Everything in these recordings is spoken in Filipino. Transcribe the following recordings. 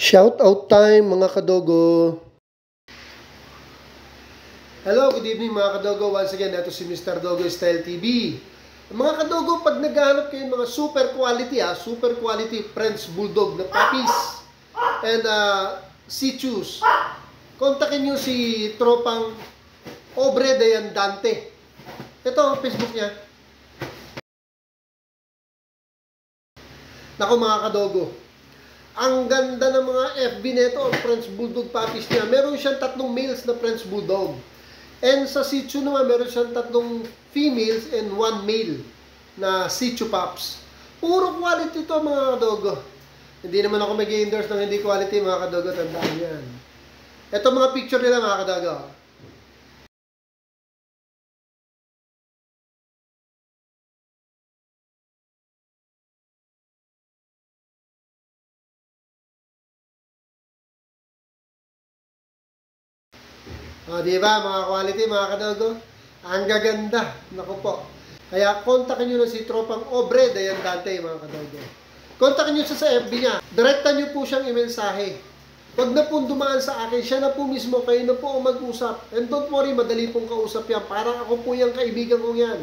Shout out time mga kadogo. Hello, good evening mga kadogo. Once again, ito si Mr. Dogo Style TV. Mga kadogo, pag naghahanap kayo ng mga super quality French Bulldog na puppies and Shih Tzus, kontakin nyo si Tropang Obre de Andante. Ito ang Facebook niya. Naku mga kadogo, ang ganda ng mga FB nito, ang French Bulldog puppies niya. Meron siyang 3 males na French Bulldog. And sa Shih Tzu naman, meron siyang 3 females and 1 male na Shih Tzu pups. Puro quality ito mga kadogo. Hindi naman ako mag-endorse ng hindi quality mga kadogo, tandaan yan. Ito mga picture nila mga kadogo. Diba mga quality mga kadogo? Ang gaganda. Naku po. Kaya kontakin nyo na si Tropang Obre de Andante mga kadogo. Kontakin nyo siya sa FB niya. Direktan nyo po siyang i-mensahe. Huwag na pong dumaan sa akin. Siya na po mismo. Kayo na po ang mag-usap. And don't worry, madali pong kausap yan. Parang ako po yung kaibigan kong yan.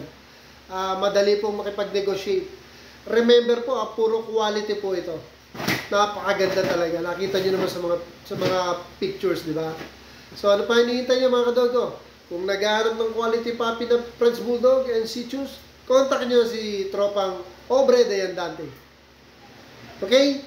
Madali pong makipag-negotiate. Remember po, puro quality po ito. Napakaganda talaga. Nakita nyo naman sa mga pictures, di ba? So ano pa hinihintay niyo mga kadogo? Kung naghahanap ng quality puppy na French Bulldog and Shih Tzus, kontakin niyo si Tropang Obre de Andante. Okay?